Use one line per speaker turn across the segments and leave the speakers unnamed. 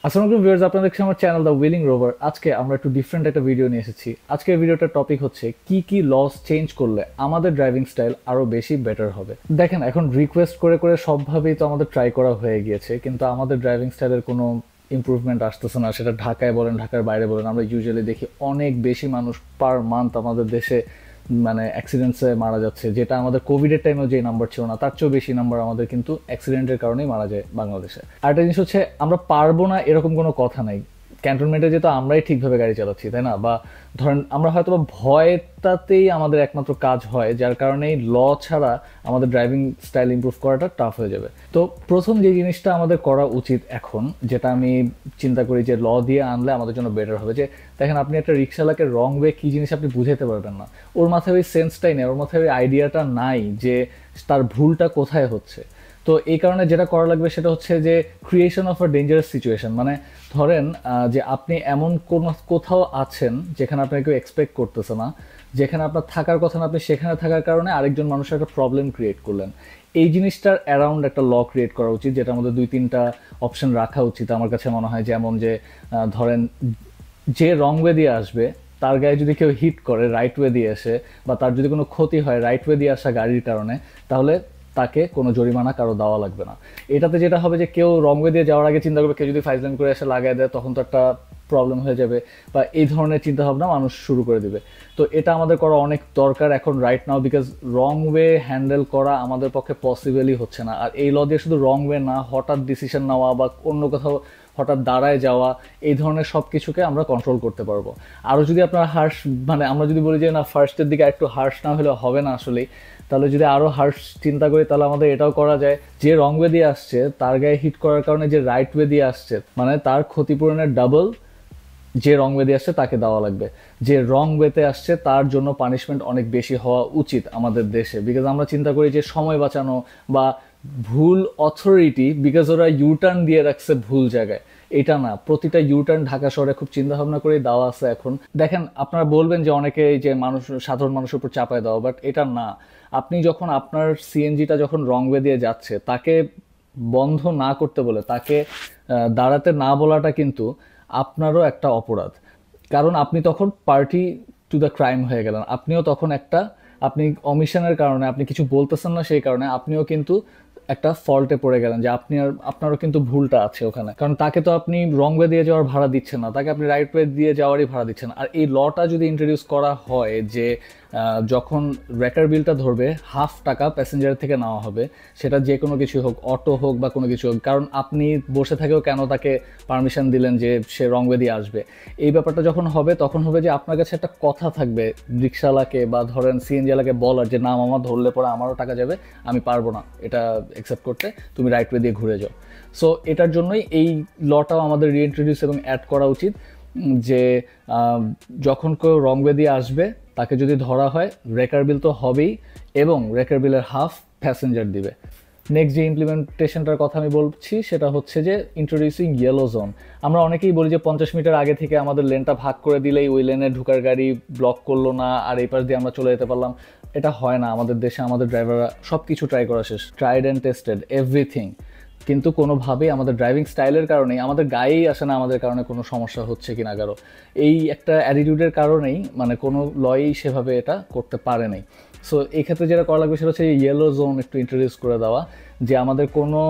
আসসালামু আলাইকুম ভিউয়ার্স, আপনারা দেখছেন আমার চ্যানেল দ্য উইলিং রোভার। আজকে আমরা একটু ডিফারেন্ট একটা ভিডিও নিয়ে এসেছি। আজকের ভিডিওটার টপিক হচ্ছে কি কি লস চেঞ্জ করলে আমাদের ড্রাইভিং স্টাইল আরো বেশি বেটার হবে। দেখেন, এখন রিকোয়েস্ট করে করে সবভাবেই তো আমাদের ট্রাই করা হয়ে গিয়েছে, কিন্তু আমাদের ড্রাইভিং স্টাইলের কোনো ইমপ্রুভমেন্ট আসতেছে না। সেটা ঢাকায় বলেন, ঢাকার বাইরে বলেন, আমরা ইউজুয়ালি দেখি অনেক বেশি মানুষ পার মান্থ আমাদের দেশে মানে অ্যাক্সিডেন্টসে মারা যাচ্ছে, যেটা আমাদের কোভিডের টাইমেও যে নাম্বার ছিল না তার চেয়েও বেশি নাম্বার আমাদের কিন্তু অ্যাক্সিডেন্টের কারণেই মারা যায় বাংলাদেশে। আরেকটা জিনিস হচ্ছে, আমরা পারবো না এরকম কোনো কথা নাই। ক্যান্টনমেন্টে যেহেতু আমরাই ঠিকভাবে গাড়ি চালাচ্ছি, তাই না? বা ধরেন আমরা হয়তো বা ভয়টাতেই আমাদের একমাত্র কাজ হয়, যার কারণেই ল ছাড়া আমাদের ড্রাইভিং স্টাইল ইমপ্রুভ করাটা টাফ হয়ে যাবে। তো প্রথম যে জিনিসটা আমাদের করা উচিত এখন, যেটা আমি চিন্তা করি যে ল দিয়ে আনলে আমাদের জন্য বেটার হবে, যে দেখেন, আপনি একটা রিক্সাওয়ালাকে রং ওয়ে কী জিনিস আপনি বুঝাতে পারবেন না। ওর মাথায় ওই সেন্সটাই নেই, ওর মাথায় ওই আইডিয়াটা নাই যে তার ভুলটা কোথায় হচ্ছে। তো এই কারণে যেটা করা লাগবে সেটা হচ্ছে যে creation of a dangerous situation. মানে ধরেন যে আপনি এমন কোন কোথাও আছেন যেখানে আপনাকে কেউ এক্সপেক্ট করতেছে না, যেখানে আপনার থাকার কথা না, আপনি সেখানে থাকার কারণে আরেকজন মানুষের একটা প্রবলেম ক্রিয়েট করলেন। এই জিনিসটার অ্যারাউন্ড একটা ল ক্রিয়েট করা উচিত, যেটার মধ্যে দুই তিনটা অপশন রাখা উচিত আমার কাছে মনে হয়। যেমন যে ধরেন, যে রং ওয়ে দিয়ে আসবে তার গায়ে যদি কেউ হিট করে রাইট ওয়ে দিয়ে এসে, বা তার যদি কোনো ক্ষতি হয় রাইট ওয়ে দিয়ে আসা গাড়ির কারণে, তাহলে তাকে কোনো জরিমানা কারো দেওয়া লাগবে না। এটাতে যেটা হবে যে কেউ রং ওয়ে দিয়ে যাওয়ার আগে চিন্তা করবে, কেউ যদি ফাইজলাম করে এসে লাগাই দেয় তখন তো একটা প্রবলেম হয়ে যাবে, বা এই ধরনের চিন্তা ভাবনা মানুষ শুরু করে দিবে। তো এটা আমাদের করা অনেক দরকার এখন right now, because wrong way handle করা আমাদের পক্ষে পসিবলই হচ্ছে না। আর এই ল দিয়ে শুধু রং ওয়ে না, হঠাৎ ডিসিশন নেওয়া বা অন্য কোথাও হঠাৎ দাঁড়ায় যাওয়া, এই ধরনের সব কিছুকে আমরা কন্ট্রোল করতে পারবো। আরও যদি আপনার হার্শ, মানে আমরা যদি বলি যে না ফার্স্টের দিকে একটু হার্শ না হলে হবে না আসলেই, তাহলে যদি আরও হার্শ চিন্তা করি তাহলে আমাদের এটাও করা যায়, যে রং ওয়ে দিয়ে আসছে তার গায়ে হিট করার কারণে যে রাইট ওয়ে দিয়ে আসছে, মানে তার ক্ষতিপূরণের ডাবল যে রং ওয়ে দিয়ে আসছে তাকে দেওয়া লাগবে। যে রং ওয়েতে আসছে তার জন্য পানিশমেন্ট অনেক বেশি হওয়া উচিত আমাদের দেশে, বিকজ আমরা চিন্তা করি যে সময় বাঁচানো বা ভুল অথরিটি, বিকজ ওরা ইউটার্ন দিয়ে রাখছে ভুল জায়গায়। এটা না, প্রতিটা ইউটার্ন ঢাকা শহরে খুব চিন্তা ভাবনা করে দেওয়া আছে এখন। দেখেন, আপনারা বলবেন যে অনেকে এই যে মানুষ, সাধারণ মানুষের উপর চাপায় দেওয়া, বাট এটা না। আপনি যখন আপনার সিএনজিটা যখন রং ওয়ে দিয়ে যাচ্ছে, তাকে বন্ধ না করতে বলে, তাকে দাঁড়াতে না বলাটা কিন্তু আপনারও একটা অপরাধ। কারণ আপনি তখন পার্টি টু দ্য ক্রাইম হয়ে গেলেন। আপনিও তখন একটা, আপনি অমিশনের কারণে আপনি কিছু বলতেছেন না, সেই কারণে আপনিও কিন্তু একটা ফল্টে পড়ে গেলেন, যে আপনি আর আপনারও কিন্তু ভুলটা আছে ওখানে। কারণ তাকে তো আপনি রং ওয়ে দিয়ে যাওয়ার ভাড়া দিচ্ছেন না, তাকে আপনি রাইট ওয়ে দিয়ে যাওয়ারই ভাড়া দিচ্ছেন। আর এই লটা যদি ইন্ট্রোডিউস করা হয় যে যখন রেকার বিলটা ধরবে, হাফ টাকা প্যাসেঞ্জার থেকে নেওয়া হবে, সেটা যে কোনো কিছু হোক, অটো হোক বা কোনো কিছু হোক, কারণ আপনি বসে থেকেও কেন তাকে পারমিশন দিলেন যে সে রং ওয়ে দিয়ে আসবে। এই ব্যাপারটা যখন হবে তখন হবে যে আপনার কাছে একটা কথা থাকবে রিক্সাওয়ালাকে বা ধরেন সিএনজিওয়ালাকে বলার, যে না মামা, ধরলে পরে আমারও টাকা যাবে, আমি পারবো না এটা অ্যাকসেপ্ট করতে, তুমি রাইট ওয়ে দিয়ে ঘুরে যাও। সো এটার জন্যই এই লটাও আমাদের রিইন্ট্রোডিউস এবং অ্যাড করা উচিত, যে যখন কেউ রং ওয়ে দিয়ে আসবে তাকে যদি ধরা হয়, রেকার বিল তো হবেই, এবং রেকার বিলের হাফ প্যাসেঞ্জার দিবে। নেক্সট যে ইমপ্লিমেন্টেশনটার কথা আমি বলছি সেটা হচ্ছে যে ইন্ট্রোডিউসিং ইয়েলো জোন। আমরা অনেকেই বলি যে 50 মিটার আগে থেকে আমাদের লেনটা ভাগ করে দিলেই ওই লেনে ঢুকার গাড়ি ব্লক করলো না, আর এই পাশ দিয়ে আমরা চলে যেতে পারলাম। এটা হয় না আমাদের দেশে। আমাদের ড্রাইভাররা সব কিছু ট্রাই করা শেষ, ট্রাইড অ্যান্ড টেস্টেড এভরিথিং, কিন্তু কোনোভাবেই আমাদের ড্রাইভিং স্টাইলের কারণেই আমাদের গায়েই আসে না আমাদের কারণে কোনো সমস্যা হচ্ছে কিনা কারো। এই একটা অ্যাটিটিউডের কারণেই মানে কোনো লই সেভাবে এটা করতে পারে নাই। সো এই ক্ষেত্রে যেটা করা লাগবে সেটা হচ্ছে ইয়েলো জোন একটু ইন্ট্রোডিউস করে দেওয়া, যে আমাদের কোনো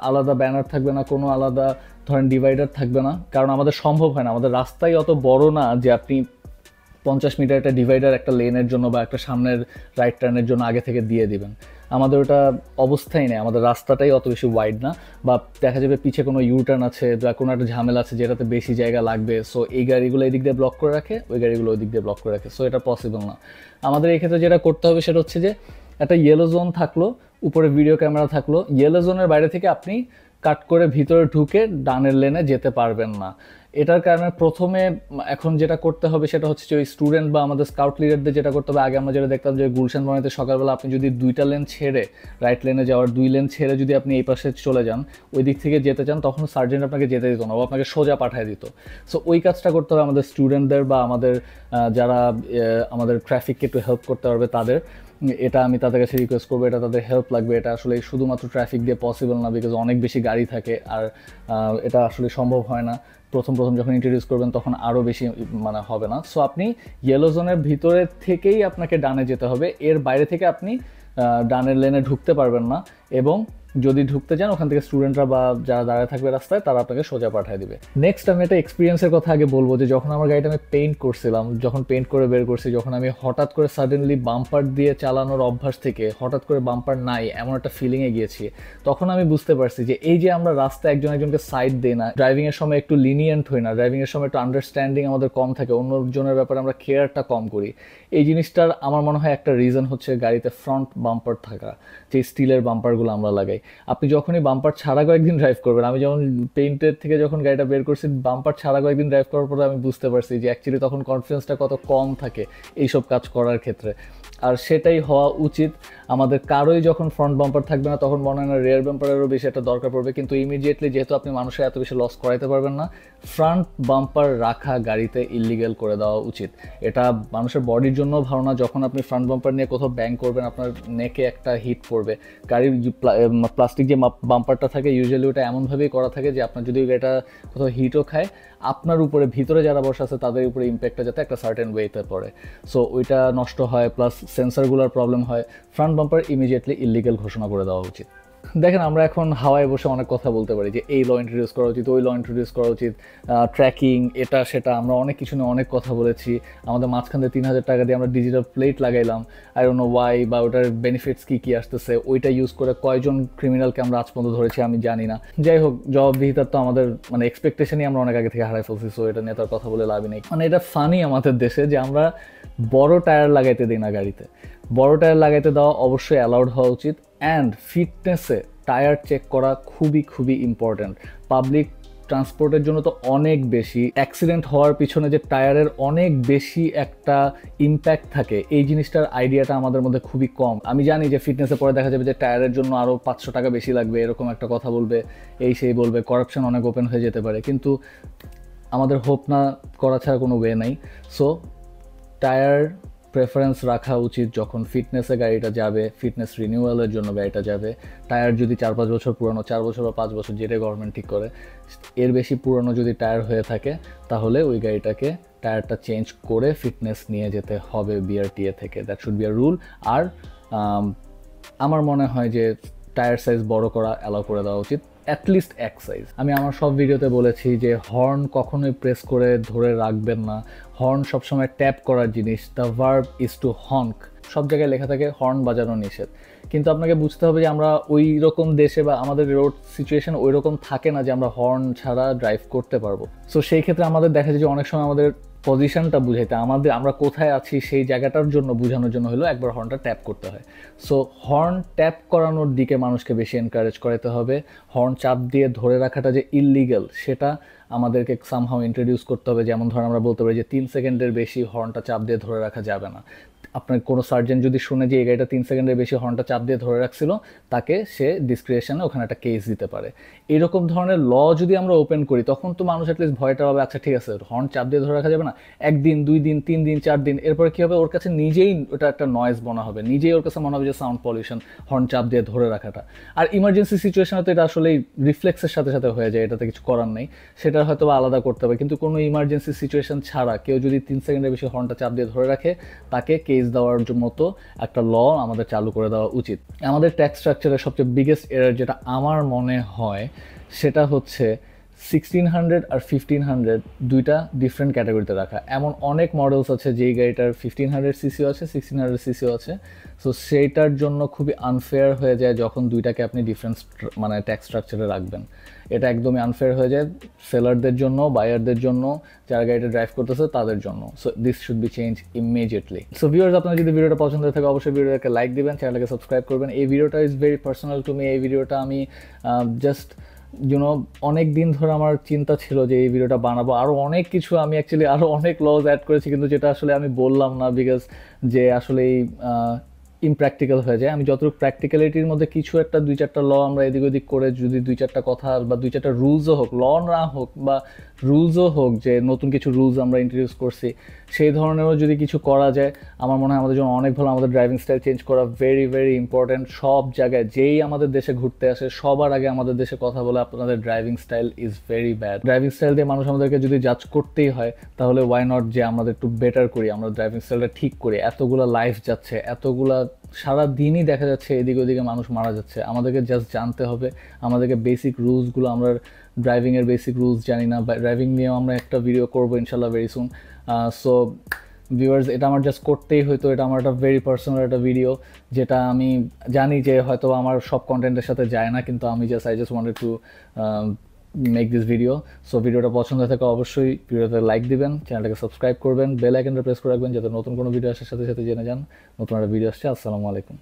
আলাদা ব্যানার থাকবে না, কোনো আলাদা ধরেন ডিভাইডার থাকবে না, কারণ আমাদের সম্ভব হয় না, আমাদের রাস্তাই অত বড় না যে আপনি 50 মিটার একটা ডিভাইডার একটা লেনের জন্য বা একটা সামনের রাইট টার্নের জন্য আগে থেকে দিয়ে দিবেন। আমাদের ওটা অবস্থাই নেই, আমাদের রাস্তাটাই অত বেশি ওয়াইড না, বা দেখা যাবে পিছে কোনো ইউটার্ন আছে বা কোনো একটা ঝামেলা আছে যেটাতে বেশি জায়গা লাগবে, সো এই গাড়িগুলো এই দিক দিয়ে ব্লক করে রাখে, ওই গাড়িগুলো ওই দিক দিয়ে ব্লক করে রাখে। সো এটা পসিবল না। আমাদের এই ক্ষেত্রে যেটা করতে হবে সেটা হচ্ছে যে একটা ইয়েলো জোন থাকলো, উপরে ভিডিও ক্যামেরা থাকলো, ইয়েলো জোনের বাইরে থেকে আপনি কাট করে ভিতরে ঢুকে ডানের লেনে যেতে পারবেন না। এটার কারণে প্রথমে এখন যেটা করতে হবে সেটা হচ্ছে যে ওই স্টুডেন্ট বা আমাদের স্কাউট লিডারদের যেটা করতে হবে, আগে আমরা যেটা দেখতাম যে গুলশান বনানীতে সকালবেলা আপনি যদি 2টা লেন ছেড়ে, রাইট লেনে যাওয়ার 2 লেন ছেড়ে যদি আপনি এই পাশে চলে যান, ওই দিক থেকে যেতে চান, তখন সার্জেন্ট আপনাকে যেতে দিত না, ও আপনাকে সোজা পাঠিয়ে দিত। সো ওই কাজটা করতে হবে আমাদের স্টুডেন্টদের বা আমাদের যারা আমাদের ট্রাফিককে একটু হেল্প করতে পারবে তাদের, এটা আমি তাদের কাছে রিকোয়েস্ট করবো, এটা তাদের হেল্প লাগবে, এটা আসলে শুধুমাত্র ট্রাফিক দিয়ে পসিবল না, বিকজ অনেক বেশি গাড়ি থাকে আর এটা আসলে সম্ভব হয় না। প্রথম যখন ইন্ট্রোডিউস করবেন তখন আরও বেশি মানে হবে না। সো আপনি ইয়েলো জোনের ভিতরে থেকেই আপনাকে ডানে যেতে হবে, এর বাইরে থেকে আপনি ডানের লেনে ঢুকতে পারবেন না, এবং যদি ঢুকতে চান ওখান থেকে স্টুডেন্টরা বা যারা দাঁড়িয়ে থাকবে রাস্তায় তারা আপনাকে সোজা পাঠিয়ে দিবে। নেক্সট আমি একটা এক্সপিরিয়েন্সের কথা আগে বলবো, যে যখন আমার গাড়িটা আমি পেইন্ট করছিলাম, যখন পেইন্ট করে বের করছি, যখন আমি হঠাৎ করে সাডেনলি বাম্পার দিয়ে চালানোর অভ্যাস থেকে হঠাৎ করে বাম্পার নাই এমন একটা ফিলিংয়ে গিয়েছি, তখন আমি বুঝতে পারছি যে এই যে আমরা রাস্তায় একজনকে সাইড দিই না, ড্রাইভিংয়ের সময় একটু লিনিয়েন্ট হই না, ড্রাইভিংয়ের সময় একটু আন্ডারস্ট্যান্ডিং আমাদের কম থাকে, অন্যজনের ব্যাপারে আমরা কেয়ারটা কম করি, এই জিনিসটার আমার মনে হয় একটা রিজন হচ্ছে গাড়িতে ফ্রন্ট বাম্পার থাকা, যে স্টিলের বাম্পারগুলো আমরা লাগাই। আপনি যখনই বাম্পার ছাড়া কয়েকদিন ড্রাইভ করবেন, আমি যেমন পেইন্টের থেকে যখন গাড়িটা বের করছি, বাম্পার ছাড়া কয়েকদিন ড্রাইভ করার পরে আমি বুঝতে পারছি যে অ্যাকচুয়ালি তখন কনফিডেন্সটা কত কম থাকে এইসব কাজ করার ক্ষেত্রে। আর সেটাই হওয়া উচিত। আমাদের কারোই যখন ফ্রন্ট বাম্পার থাকবে না তখন মনে হয় না রিয়ার বাম্পারেরও বেশি একটা দরকার পড়বে, কিন্তু ইমিডিয়েটলি যেহেতু আপনি মানুষের এত বেশি লস করাইতে পারবেন না, ফ্রন্ট বাম্পার রাখা গাড়িতে ইল্লিগেল করে দেওয়া উচিত। এটা মানুষের বডির জন্য ভালো না, যখন আপনি ফ্রন্ট বাম্পার নিয়ে কোথাও ব্যাং করবেন আপনার নেকে একটা হিট পড়বে। গাড়ির প্লাস্টিক যে বাম্পারটা থাকে ইউজুয়ালি ওটা এমনভাবেই করা থাকে যে আপনার যদি গাড়িটা কোথাও হিটও খায়, আপনার উপরে ভিতরে যারা বসে আছে তাদের উপরে ইম্প্যাক্টটা যাতে একটা সার্টেন ওয়েতে পড়ে, সো ওইটা নষ্ট হয়, প্লাস সেন্সারগুলোর প্রবলেম হয়। ফ্রন্ট বাম্পার ইমিডিয়েটলি ইল্লিগেল ঘোষণা করে দেওয়া উচিত। দেখেন আমরা এখন হাওয়ায় বসে অনেক কথা বলতে পারি যে এই ল ইন্ট্রোডিউস করা উচিত, ওই ল ইন্ট্রোডিউস করা উচিত, ট্র্যাকিং, এটা সেটা, আমরা অনেক কিছু নিয়ে অনেক কথা বলেছি। আমাদের মাঝখান দিয়ে 3000 টাকা দিয়ে আমরা ডিজিটাল প্লেট লাগাইলাম, আই ডোন্ট নো ওয়াই, বা ওটার বেনিফিটস কী আসতেছে, ওইটা ইউজ করে কয়জন ক্রিমিনালকে আমরা আজ পর্যন্ত ধরেছি আমি জানি না। যাই হোক, জবাবদিহিতার তো আমাদের মানে এক্সপেকটেশনই আমরা অনেক আগে থেকে হারাই ফেলছি, সো এটা নিয়ে তার কথা বলে লাভই নেই। মানে এটা ফানি আমাদের দেশে যে আমরা বড় টায়ার লাগাইতে দিই না গাড়িতে। বড় টায়ার লাগাইতে দেওয়া অবশ্যই অ্যালাউড হওয়া উচিত, অ্যান্ড ফিটনেসে টায়ার চেক করা খুবই ইম্পর্ট্যান্ট। পাবলিক ট্রান্সপোর্টের জন্য তো অনেক বেশি অ্যাক্সিডেন্ট হওয়ার পিছনে যে টায়ারের অনেক বেশি একটা ইম্প্যাক্ট থাকে, এই জিনিসটার আইডিয়াটা আমাদের মধ্যে খুবই কম। আমি জানি যে ফিটনেসে পরে দেখা যাবে যে টায়ারের জন্য আরও 500 টাকা বেশি লাগবে, এরকম একটা কথা বলবে, এই সেই বলবে, করাপশন অনেক ওপেন হয়ে যেতে পারে, কিন্তু আমাদের হোপ না করা ছাড়া কোনো ওয়ে নাই। সো টায়ার প্রেফারেন্স রাখা উচিত যখন ফিটনেসে গাড়িটা যাবে, ফিটনেস রিনিউয়ালের জন্য গাড়িটা যাবে। টায়ার যদি 4-5 বছর পুরানো, 4 বছর বা 5 বছর যেটা গভর্নমেন্ট ঠিক করে, এর বেশি পুরানো যদি টায়ার হয়ে থাকে তাহলে ওই গাড়িটাকে টায়ারটা চেঞ্জ করে ফিটনেস নিয়ে যেতে হবে বিআরটিএ থেকে, that should be a rule. আর আমার মনে হয় যে টায়ার সাইজ বড় করা অ্যালাউ করে দেওয়া উচিত, অ্যাটলিস্ট এক সাইজ। আমি আমার সব ভিডিওতে বলেছি যে হর্ন কখনোই প্রেস করে ধরে রাখবেন না, হর্ন সবসময় ট্যাপ করার জিনিস, the verb is to horn. সব জায়গায় লেখা থাকে হর্ন বাজানো নিষেধ, কিন্তু আপনাকে বুঝতে হবে যে আমরা ওই রকম দেশে বা আমাদের রোড সিচুয়েশন ওই রকম থাকে না যে আমরা হর্ন ছাড়া ড্রাইভ করতে পারবো। সো সেই ক্ষেত্রে আমাদের দেখা যায় যে অনেক সময় আমাদের পজিশনটা বুঝাইতে, আমরা কোথায় আছি সেই জায়গাটার জন্য বোঝানোর জন্য হলো একবার হর্নটা ট্যাপ করতে হয়। সো হর্ন ট্যাপ করানোর দিকে মানুষকে বেশি এনকারেজ করাতে হবে। হর্ন চাপ দিয়ে ধরে রাখাটা যে ইললিগাল সেটা আমাদেরকে সামহাও ইন্ট্রোডিউস করতে হবে। যেমন ধর আমরা বলতে পারি যে 3 সেকেন্ডের বেশি হর্নটা চাপ দিয়ে ধরে রাখা যাবে না। আপনার কোনো সার্জেন্ট যদি শুনে যে এই গাড়িটা 3 সেকেন্ডের বেশি হর্নটা চাপ দিয়ে ধরে রাখছিল, তাকে সে ডিসক্রিপশনে ওখানে একটা কেস দিতে পারে। এরকম ধরনের ল যদি আমরা ওপেন করি তখন তো মানুষ অ্যাটলিস্ট ভয়টা হবে, আচ্ছা ঠিক আছে হর্ন চাপ দিয়ে ধরে রাখা যাবে না, 1 দিন 2 দিন 3 দিন 4 দিন, এরপরে কী হবে, ওর কাছে নিজেই ওটা একটা নয়েজ মনে হবে, নিজেই ওর কাছে মনে হবে যে সাউন্ড পলিউশন হর্ন চাপ দিয়ে ধরে রাখাটা। আর ইমার্জেন্সি সিচুয়েশনে তো এটা আসলেই রিফ্লেক্সের সাথে সাথে হয়ে যায়, এটাতে কিছু করার নেই, সেটা হয়তো আলাদা করতে হবে। কিন্তু কোনো ইমার্জেন্সি সিচুয়েশন ছাড়া কেউ যদি 3 সেকেন্ডের বেশি হর্নটা চাপ দিয়ে ধরে রাখে, তাকে কেস দেওয়ার মতো একটা ল আমাদের চালু করে দেওয়া উচিত। আমাদের ট্যাক্স স্ট্রাকচারের সবচেয়ে বিগেস্ট এরার যেটা আমার মনে হয় সেটা হচ্ছে 1600 আর 1500 দুইটা ডিফারেন্ট ক্যাটাগরিতে রাখা। এমন অনেক মডেলস আছে যেই গাড়িটার 1500 সিসিও আছে, 1600 সিসিও আছে। সো সেইটার জন্য খুবই আনফেয়ার হয়ে যায় যখন দুইটাকে আপনি ডিফারেন্ট মানে ট্যাক্স স্ট্রাকচারে রাখবেন। এটা একদমই আনফেয়ার হয়ে যায় সেলারদের জন্য, বায়ারদের জন্য, যারা গাড়িটা ড্রাইভ করতেছে তাদের জন্য। So this should be change immediately. So viewers, আপনার যদি ভিডিওটা পছন্দ হয়ে থাকে অবশ্যই ভিডিওটাকে লাইক দিবেন, চ্যানেলটাকে সাবস্ক্রাইব করবেন। এই ভিডিওটা is very personal to me. এই ভিডিওটা আমি জাস্ট অনেক দিন ধরে আমার চিন্তা ছিল যে এই ভিডিওটা বানাবো, আরও অনেক কিছু আমি অ্যাকচুয়ালি আরও অনেক লজ অ্যাড করেছি, কিন্তু যেটা আসলে আমি বললাম না বিকজ যে আসলে ইমপ্র্যাকটিক্যাল হয়ে যায়। আমি যতটুকু প্র্যাকটিক্যালিটির মধ্যে কিছু একটা 2-4টা ল আমরা এদিক ওদিক করে যদি 2-4টা কথা বা 2-4টা রুলসও হোক, ল না হোক বা রুলসও হোক, যে নতুন কিছু রুলস আমরা ইন্ট্রোডিউস করছি, সেই ধরনেরও যদি কিছু করা যায় আমার মনে হয় আমাদের জন্য অনেক ভালো। আমাদের ড্রাইভিং স্টাইল চেঞ্জ করা ভেরি ভেরি ইম্পর্ট্যান্ট। সব জায়গায় যেই আমাদের দেশে ঘুরতে আসে সবার আগে আমাদের দেশে কথা বলে আপনাদের driving style is very bad. Driving style দিয়ে মানুষ আমাদেরকে যদি জাজ করতেই হয় তাহলে ওয়াই নট যে আমরা একটু বেটার করি, আমরা ড্রাইভিং স্টাইলটা ঠিক করি। এতগুলা লাইফ যাচ্ছে, এতগুলা সারা দিনই দেখা যাচ্ছে এদিকে ওদিকে মানুষ মারা যাচ্ছে। আমাদেরকে জাস্ট জানতে হবে, আমাদেরকে বেসিক রুলসগুলো, আমরা ড্রাইভিংয়ের বেসিক রুলস জানি না, ড্রাইভিং নিয়েও আমরা একটা ভিডিও করবো ইনশাল্লাহ ভেরি সুন। সো ভিউয়ার্স, এটা আমার জাস্ট করতেই হয়তো, এটা আমার একটা ভেরি পার্সোনাল একটা ভিডিও, যেটা আমি জানি যে হয়তো আমার সব কন্টেন্টের সাথে যায় না, কিন্তু আমি I just wanted to make this video. So ভিডিওটা পছন্দ থাকে অবশ্যই ভিডিওতে লাইক দিবেন, চ্যানেলটাকে সাবস্ক্রাইব করবেন, বেল আইকনটা প্রেস করে রাখবেন যাতে নতুন কোনো ভিডিও আসার সাথে সাথে জেনে যান নতুন একটা ভিডিও আসছে। আসসালামু আলাইকুম।